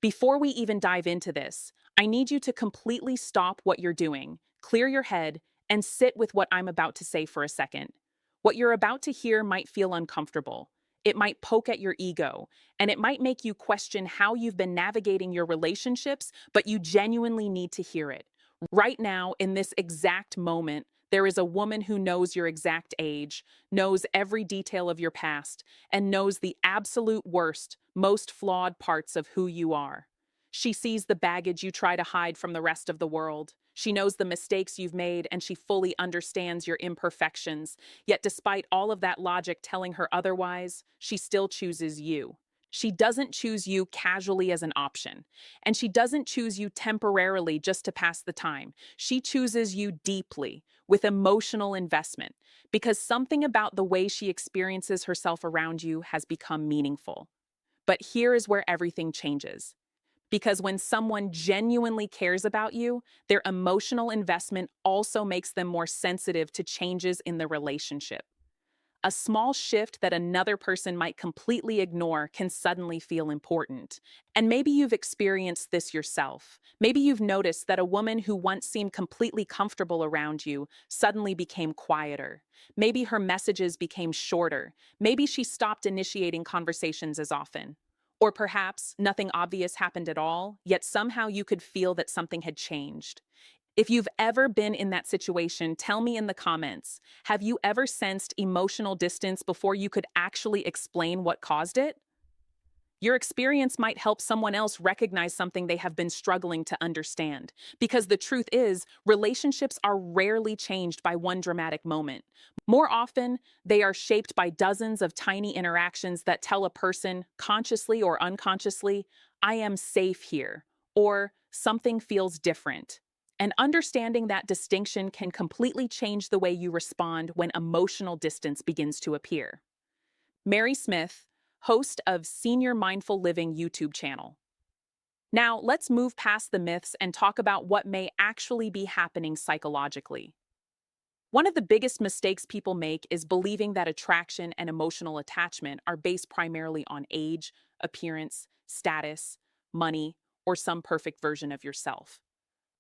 Before we even dive into this, I need you to completely stop what you're doing, clear your head, and sit with what I'm about to say for a second. What you're about to hear might feel uncomfortable. It might poke at your ego, and it might make you question how you've been navigating your relationships, but you genuinely need to hear it. Right now, in this exact moment, there is a woman who knows your exact age, knows every detail of your past, and knows the absolute worst, most flawed parts of who you are. She sees the baggage you try to hide from the rest of the world. She knows the mistakes you've made, and she fully understands your imperfections. Yet, despite all of that logic telling her otherwise, she still chooses you. She doesn't choose you casually as an option, and she doesn't choose you temporarily just to pass the time. She chooses you deeply, with emotional investment, because something about the way she experiences herself around you has become meaningful. But here is where everything changes. Because when someone genuinely cares about you, their emotional investment also makes them more sensitive to changes in the relationship. A small shift that another person might completely ignore can suddenly feel important. And maybe you've experienced this yourself. Maybe you've noticed that a woman who once seemed completely comfortable around you suddenly became quieter. Maybe her messages became shorter. Maybe she stopped initiating conversations as often. Or perhaps nothing obvious happened at all, yet somehow you could feel that something had changed. If you've ever been in that situation, tell me in the comments. Have you ever sensed emotional distance before you could actually explain what caused it? Your experience might help someone else recognize something they have been struggling to understand. Because the truth is, relationships are rarely changed by one dramatic moment. More often, they are shaped by dozens of tiny interactions that tell a person, consciously or unconsciously, I am safe here, or something feels different. And understanding that distinction can completely change the way you respond when emotional distance begins to appear. Mary Smith, host of Senior Mindful Living YouTube channel. Now, let's move past the myths and talk about what may actually be happening psychologically. One of the biggest mistakes people make is believing that attraction and emotional attachment are based primarily on age, appearance, status, money, or some perfect version of yourself.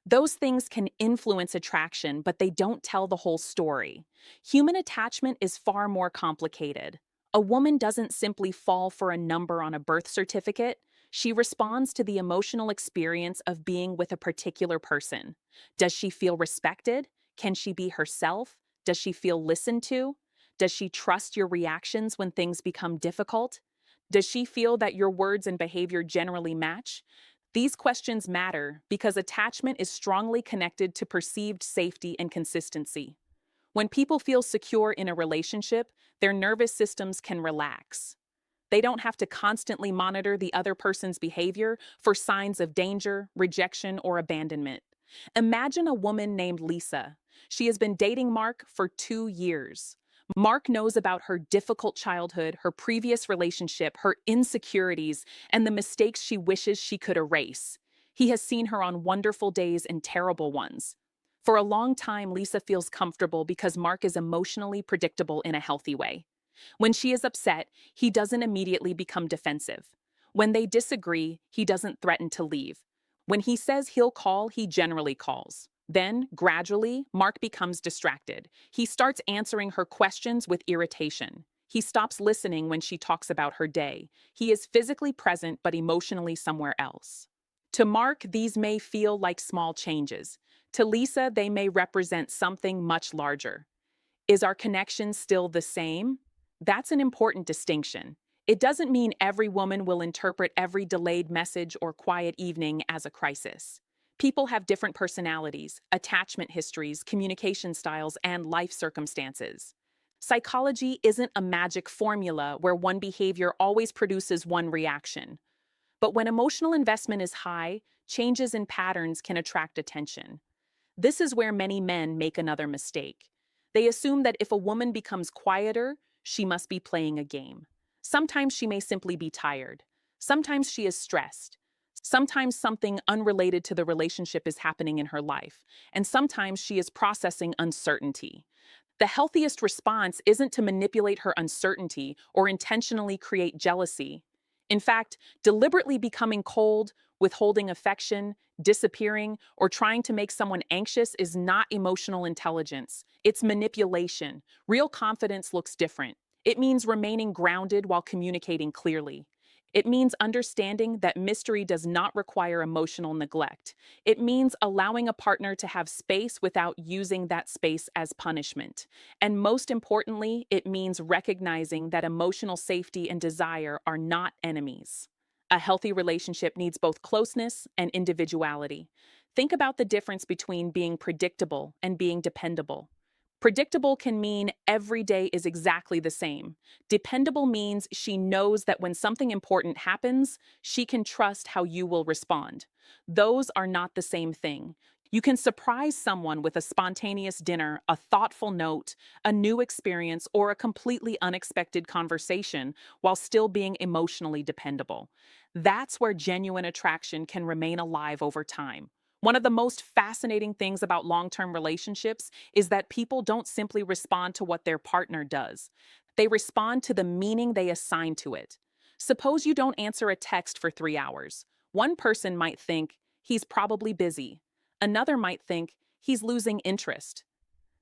Those things can influence attraction, but they don't tell the whole story. Human attachment is far more complicated. A woman doesn't simply fall for a number on a birth certificate. She responds to the emotional experience of being with a particular person. Does she feel respected? Can she be herself? Does she feel listened to? Does she trust your reactions when things become difficult? Does she feel that your words and behavior generally match? These questions matter because attachment is strongly connected to perceived safety and consistency. When people feel secure in a relationship, their nervous systems can relax. They don't have to constantly monitor the other person's behavior for signs of danger, rejection, or abandonment. Imagine a woman named Lisa. She has been dating Mark for 2 years. Mark knows about her difficult childhood, her previous relationship, her insecurities, and the mistakes she wishes she could erase. He has seen her on wonderful days and terrible ones. For a long time, Lisa feels comfortable because Mark is emotionally predictable in a healthy way. When she is upset, he doesn't immediately become defensive. When they disagree, he doesn't threaten to leave. When he says he'll call, he generally calls. Then, gradually, Mark becomes distracted. He starts answering her questions with irritation. He stops listening when she talks about her day. He is physically present but emotionally somewhere else. To Mark, these may feel like small changes. To Lisa, they may represent something much larger. Is our connection still the same? That's an important distinction. It doesn't mean every woman will interpret every delayed message or quiet evening as a crisis. People have different personalities, attachment histories, communication styles, and life circumstances. Psychology isn't a magic formula where one behavior always produces one reaction. But when emotional investment is high, changes in patterns can attract attention. This is where many men make another mistake. They assume that if a woman becomes quieter, she must be playing a game. Sometimes she may simply be tired. Sometimes she is stressed. Sometimes something unrelated to the relationship is happening in her life. And sometimes she is processing uncertainty. The healthiest response isn't to manipulate her uncertainty or intentionally create jealousy. In fact, deliberately becoming cold, withholding affection, disappearing, or trying to make someone anxious is not emotional intelligence. It's manipulation. Real confidence looks different. It means remaining grounded while communicating clearly. It means understanding that mystery does not require emotional neglect. It means allowing a partner to have space without using that space as punishment. And most importantly, it means recognizing that emotional safety and desire are not enemies. A healthy relationship needs both closeness and individuality. Think about the difference between being predictable and being dependable. Predictable can mean every day is exactly the same. Dependable means she knows that when something important happens, she can trust how you will respond. Those are not the same thing. You can surprise someone with a spontaneous dinner, a thoughtful note, a new experience, or a completely unexpected conversation while still being emotionally dependable. That's where genuine attraction can remain alive over time. One of the most fascinating things about long term relationships is that people don't simply respond to what their partner does, they respond to the meaning they assign to it. Suppose you don't answer a text for 3 hours. One person might think, he's probably busy. Another might think, he's losing interest.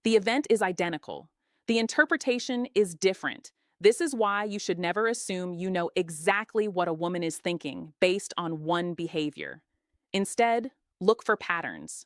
The event is identical. The interpretation is different. This is why you should never assume you know exactly what a woman is thinking based on one behavior. Instead, look for patterns.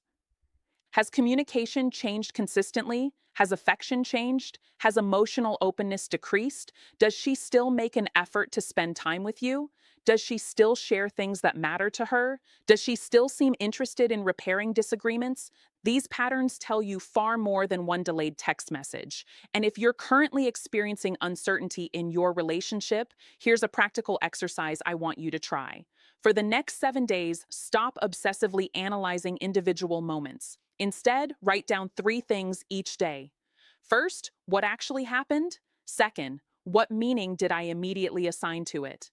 Has communication changed consistently? Has affection changed? Has emotional openness decreased? Does she still make an effort to spend time with you? Does she still share things that matter to her? Does she still seem interested in repairing disagreements? These patterns tell you far more than one delayed text message. And if you're currently experiencing uncertainty in your relationship, here's a practical exercise I want you to try. For the next 7 days, stop obsessively analyzing individual moments. Instead, write down 3 things each day. First, what actually happened? Second, what meaning did I immediately assign to it?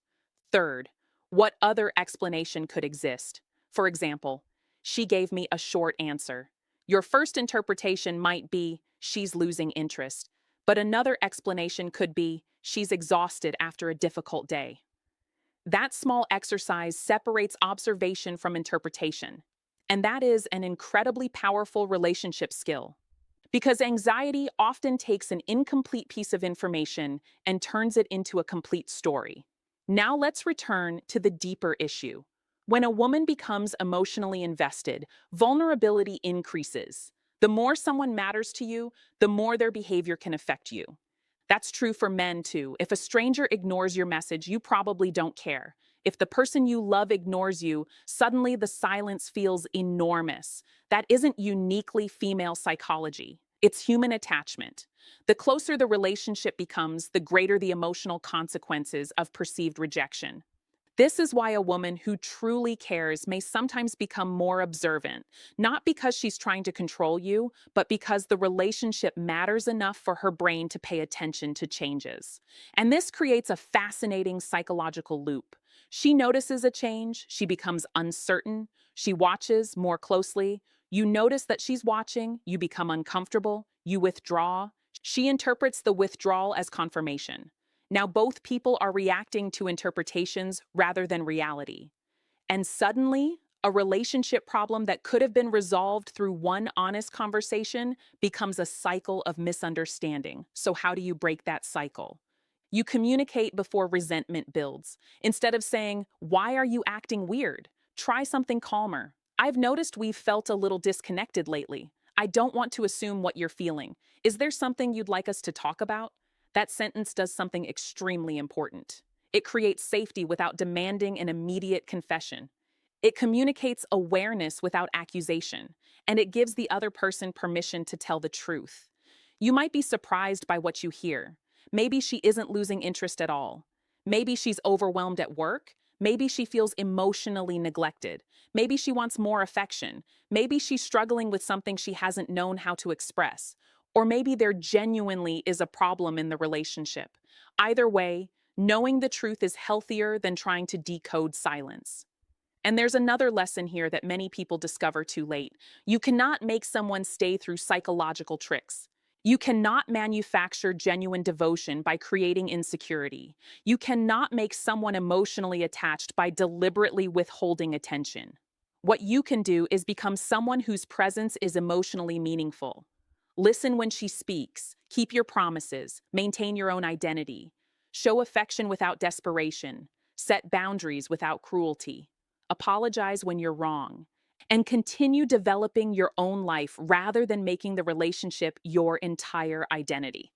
Third, what other explanation could exist? For example, she gave me a short answer. Your first interpretation might be, she's losing interest, but another explanation could be, she's exhausted after a difficult day. That small exercise separates observation from interpretation. And that is an incredibly powerful relationship skill. Because anxiety often takes an incomplete piece of information and turns it into a complete story. Now let's return to the deeper issue. When a woman becomes emotionally invested, vulnerability increases. The more someone matters to you, the more their behavior can affect you. That's true for men too. If a stranger ignores your message, you probably don't care. If the person you love ignores you, suddenly the silence feels enormous. That isn't uniquely female psychology. It's human attachment. The closer the relationship becomes, the greater the emotional consequences of perceived rejection. This is why a woman who truly cares may sometimes become more observant, not because she's trying to control you, but because the relationship matters enough for her brain to pay attention to changes. And this creates a fascinating psychological loop. She notices a change, she becomes uncertain, she watches more closely. You notice that she's watching, you become uncomfortable, you withdraw. She interprets the withdrawal as confirmation. Now both people are reacting to interpretations rather than reality. And suddenly, a relationship problem that could have been resolved through one honest conversation becomes a cycle of misunderstanding. So, how do you break that cycle? You communicate before resentment builds. Instead of saying, "Why are you acting weird?" Try something calmer. "I've noticed we've felt a little disconnected lately. I don't want to assume what you're feeling. Is there something you'd like us to talk about?" That sentence does something extremely important. It creates safety without demanding an immediate confession. It communicates awareness without accusation, and it gives the other person permission to tell the truth. You might be surprised by what you hear. Maybe she isn't losing interest at all. Maybe she's overwhelmed at work. Maybe she feels emotionally neglected. Maybe she wants more affection. Maybe she's struggling with something she hasn't known how to express. Or maybe there genuinely is a problem in the relationship. Either way, knowing the truth is healthier than trying to decode silence. And there's another lesson here that many people discover too late. You cannot make someone stay through psychological tricks. You cannot manufacture genuine devotion by creating insecurity. You cannot make someone emotionally attached by deliberately withholding attention. What you can do is become someone whose presence is emotionally meaningful. Listen when she speaks, keep your promises, maintain your own identity, show affection without desperation, set boundaries without cruelty, apologize when you're wrong, and continue developing your own life rather than making the relationship your entire identity.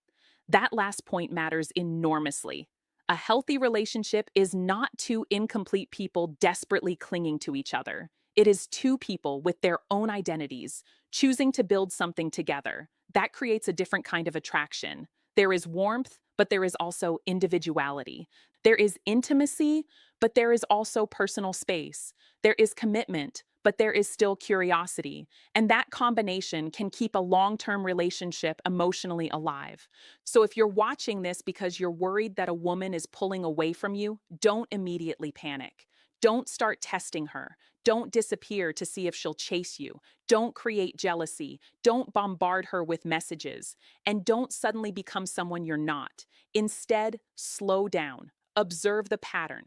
That last point matters enormously. A healthy relationship is not two incomplete people desperately clinging to each other. It is two people with their own identities, choosing to build something together. That creates a different kind of attraction. There is warmth, but there is also individuality. There is intimacy, but there is also personal space. There is commitment, but there is still curiosity. And that combination can keep a long-term relationship emotionally alive. So if you're watching this because you're worried that a woman is pulling away from you, don't immediately panic. Don't start testing her. Don't disappear to see if she'll chase you. Don't create jealousy. Don't bombard her with messages. And don't suddenly become someone you're not. Instead, slow down. Observe the pattern.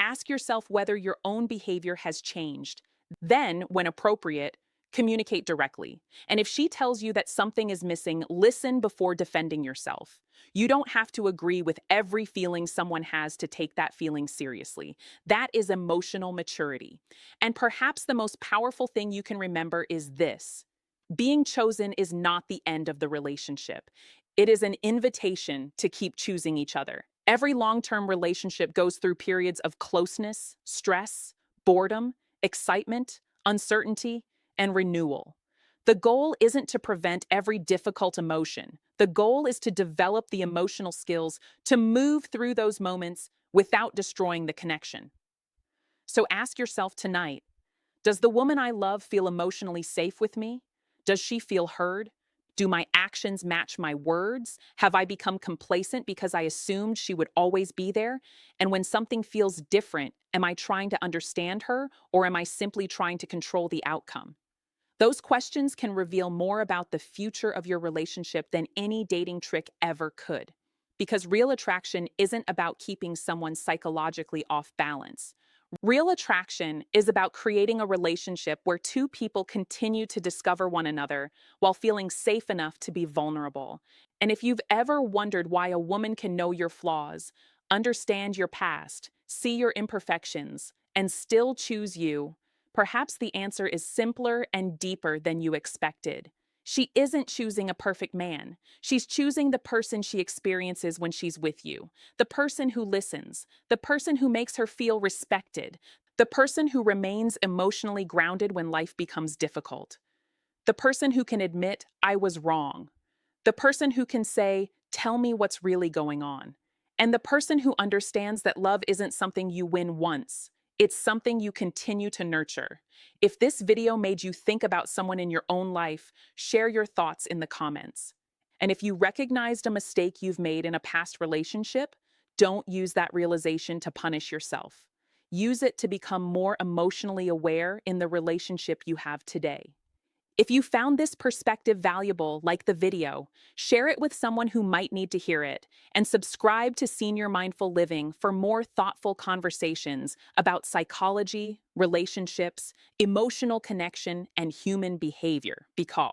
Ask yourself whether your own behavior has changed. Then, when appropriate, communicate directly. And if she tells you that something is missing, listen before defending yourself. You don't have to agree with every feeling someone has to take that feeling seriously. That is emotional maturity. And perhaps the most powerful thing you can remember is this: being chosen is not the end of the relationship. It is an invitation to keep choosing each other. Every long-term relationship goes through periods of closeness, stress, boredom, excitement, uncertainty, and renewal. The goal isn't to prevent every difficult emotion. The goal is to develop the emotional skills to move through those moments without destroying the connection. So ask yourself tonight, does the woman I love feel emotionally safe with me? Does she feel heard? Do my actions match my words? Have I become complacent because I assumed she would always be there? And when something feels different, am I trying to understand her, or am I simply trying to control the outcome? Those questions can reveal more about the future of your relationship than any dating trick ever could. Because real attraction isn't about keeping someone psychologically off balance. Real attraction is about creating a relationship where two people continue to discover one another while feeling safe enough to be vulnerable. And if you've ever wondered why a woman can know your flaws, understand your past, see your imperfections, and still choose you, perhaps the answer is simpler and deeper than you expected. She isn't choosing a perfect man. She's choosing the person she experiences when she's with you, the person who listens, the person who makes her feel respected, the person who remains emotionally grounded when life becomes difficult, the person who can admit, I was wrong, the person who can say, tell me what's really going on, and the person who understands that love isn't something you win once. It's something you continue to nurture. If this video made you think about someone in your own life, share your thoughts in the comments. And if you recognized a mistake you've made in a past relationship, don't use that realization to punish yourself. Use it to become more emotionally aware in the relationship you have today. If you found this perspective valuable, like the video, share it with someone who might need to hear it, and subscribe to Senior Mindful Living for more thoughtful conversations about psychology, relationships, emotional connection, and human behavior. Because